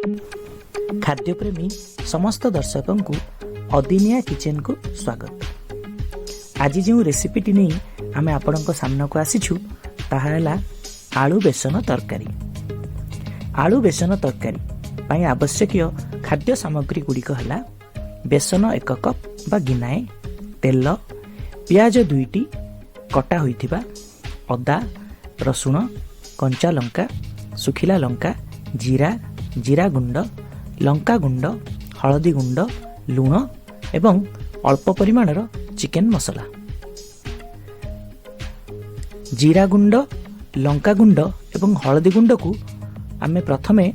खाद्यप्रेमी समस्त दर्शक को अदिनिया किचन को स्वागत। आज जो रेसिपीटी नहीं आम आपण सामना को आसीछु ताहा है आलू बेसन तरकारी। आलू बेसन तरकारी पाई आवश्यक खाद्य सामग्री गुड़िक है बेसन 1 कप बा गिनाए, तेल, पियाज 2टी कटा होइथिबा, अदा, रसुण, कंचा लंका, सुखिला लंका, जीरा, जीरा गुंड, लंका गुंड, हलदी गुंड, लुण एवं अल्प परिमाणर चिकेन मसला। जीरा गुंड, लंका गुंड एवं हलदी गुंड को आमे प्रथमे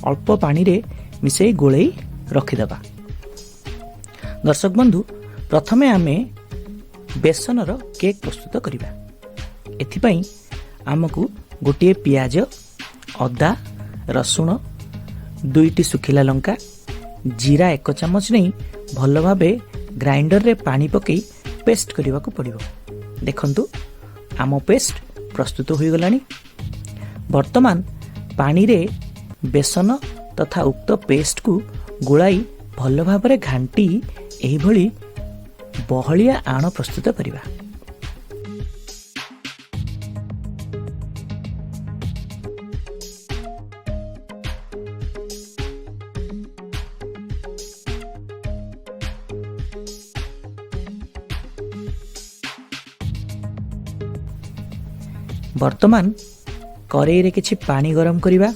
अल्प पानी रे मिसई गोलई रखिदबा। दर्शक बंधु, प्रथमे आमे बेसनर केक प्रस्तुत करिबा। एथिपाई आमको गोटे पियाज, अदा, रसुण, 2टी सुखिला लंका, जीरा 1 चामच नहीं भल भावे ग्राइंडर रे पानी पकई पेस्ट करने को पड़ो। देखंतु आम पेस्ट प्रस्तुत हो गलानी। वर्तमान पानी रे बेसन तथा उक्त पेस्ट को गोलाई भल भावे घांटी एही भली बहलिया आण प्रस्तुत करिबा। वर्तमान कड़ाई रे किछि पानी गरम करिबा।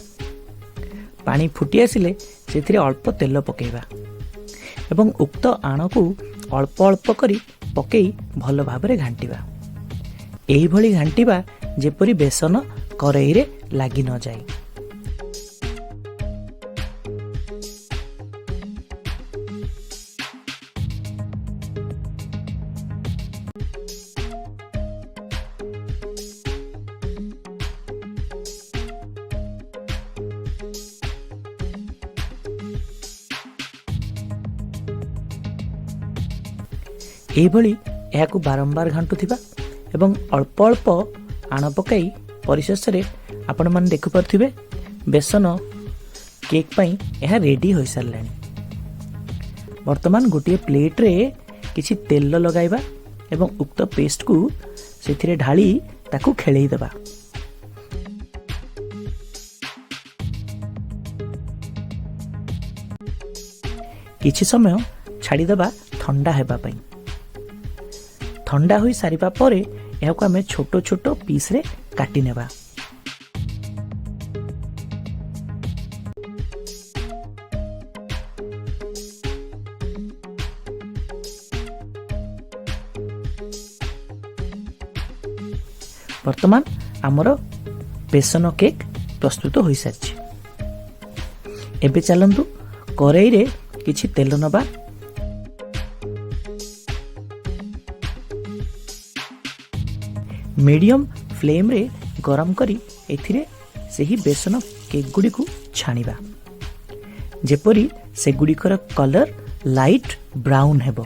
पानी फुटी आसिले सेथिरे अल्प तेल पकेइबा एवं उक्त आण को अल्प अल्प करी पकेई भल भाबरे घांटिबा। एही भली घांटिबा जेपरि बेसन कड़ाई रे लागि न जाय। एभली एहाकु बारंबार घांटुथिबा एवं अल्प अल्प आण पकाई परिशेष रे आपण मन देखि परथिबे बेसन केक पई एहा रेडी होई सारलानी। वर्तमान गोटे प्लेट रे किछि तेल लगाइबा एवं उक्त पेस्ट को सेथिरे ढाली ताकू खेलेई देबा। किछि समय छाड़ी देबा ठंडा हेबा पई। ठंडा होई सारिबा परे एहाकु आमे छोटो छोटो पीस रे काटी नेबा। वर्तमान आमर बेसन केक प्रस्तुत होई सारछि। एबे चलंतु कड़ाई रे किछि तेल नबा। मीडियम फ्लेम रे गरम करी एथिरे सेही बेसन केक गुडी को छानिबा जेपरि से गुडीकर कलर लाइट ब्राउन हेबो।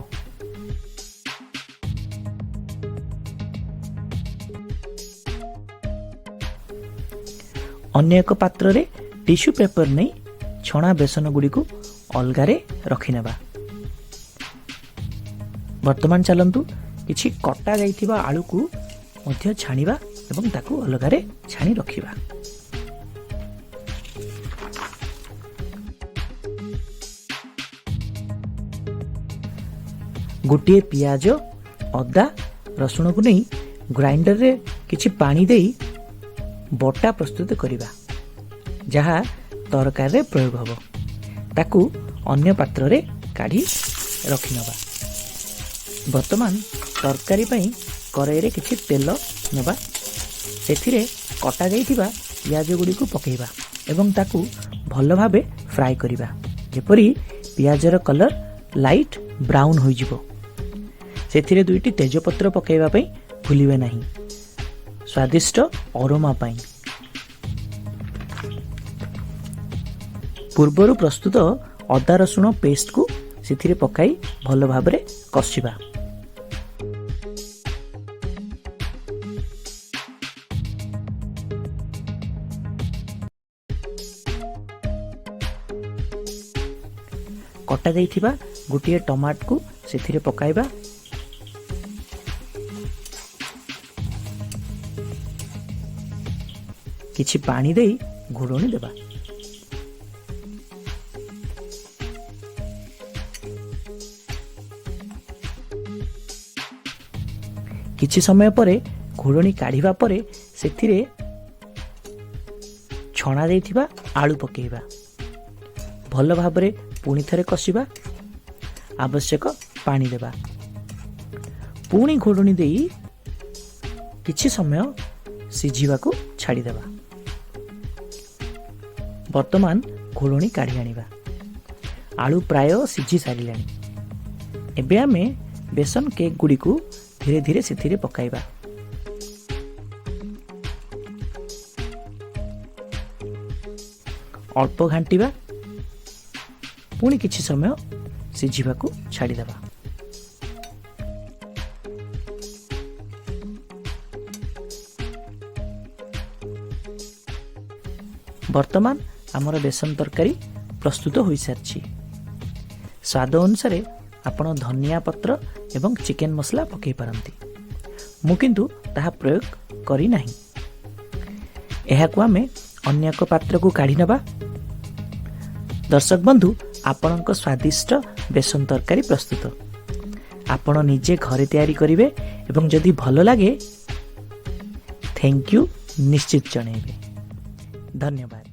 अन्य एक पात्र रे टिश्यू पेपर नहीं छणा बेसन गुडी को अलगारे रखिनेबा। वर्तमान चलंतु किछि कटा जाइथिबा आलू को मध्य छानिबा एवं ताकू अलगारे छानी रखिबा। गोटे पियाज, अदा, रसुण को नहीं ग्राइंडर रे किछि पानी देई बटा प्रस्तुत करिबा जहा तरकारी रे प्रयोग हबो। ताकू अन्य पात्र रे काढी रखिनबा। वर्तमान तरकारी पई कड़ाई रे किछि तेल नेबा। सेथिरे कटा जाइथिबा पियाज गुडी को पकेइबा एवं ताकू भल भाबे फ्राई करिबा जेपरि पियाजर कलर लाइट ब्राउन होई जिवो। सेथिरे 2टी तेजपत्र पकेइबा पई भूलिबे नाही स्वादिष्ट अरोमा पई। पूर्वरु प्रस्तुत अदा रसुण पेस्ट को सेथिरे पकाई भल भाबरे कसिबा। କଟା ଯାଇଥିବା ଗୋଟିଏ ଟମାଟୋକୁ ସେଥିରେ ପକାଇବା। କିଛି ପାଣି ଦେଇ ଘୋଡ଼ଣି ଦେବା। କିଛି ସମୟ ପରେ ଘୋଡ଼ଣି କାଢ଼ିବା ପରେ ସେଥିରେ ଛଣା ଦେଇଥିବା ଆଳୁ ପକାଇବା। ଭଲ ଭାବରେ ପୁଣି ଥରେ କଷିବା। ଆବଶ୍ୟକ ପାଣି ଦେବା। ପୁଣି ଘୋଡ଼ଣି ଦେଇ କିଛି ସମୟ ସିଝିବାକୁ ଛାଡ଼ିଦେବା। ବର୍ତ୍ତମାନ ଘୋଡ଼ଣି କାଢ଼ି ଆଣିବା। ଆଳୁ ପ୍ରାୟ ସିଝି ସାରିଲାଣି। ଏବେ ଆମେ ବେସନ କେକ୍ ଗୁଡ଼ିକୁ ଧୀରେ ଧୀରେ ସେଥିରେ ପକାଇବା। ଅଳ୍ପ ଘାଣ୍ଟିବା। ପୁଣି କିଛି ସମୟ ସିଝିବାକୁ ଛାଡ଼ିଦେବା। ବର୍ତ୍ତମାନ ଆମର ବେସନ ତରକାରୀ ପ୍ରସ୍ତୁତ ହୋଇସାରିଛି। ସ୍ୱାଦ ଅନୁସାରେ ଆପଣ ଧନିଆ ପତ୍ର ଏବଂ ଚିକେନ ମସଲା ପକାଇ ପାରନ୍ତି। ମୁଁ କିନ୍ତୁ ତାହା ପ୍ରୟୋଗ କରିନାହିଁ। ଏହାକୁ ଆମେ ଅନ୍ୟ ଏକ ପାତ୍ରକୁ କାଢ଼ି ନେବା। ଦର୍ଶକ ବନ୍ଧୁ, ଆପଣଙ୍କ ସ୍ୱାଦିଷ୍ଟ ବେସନ ତରକାରୀ ପ୍ରସ୍ତୁତ। ଆପଣ ନିଜେ ଘରେ ତିଆରି କରିବେ ଏବଂ ଯଦି ଭଲ ଲାଗେ ଥ୍ୟାଙ୍କ ୟୁ ନିଶ୍ଚିତ ଜଣାଇବେ। ଧନ୍ୟବାଦ।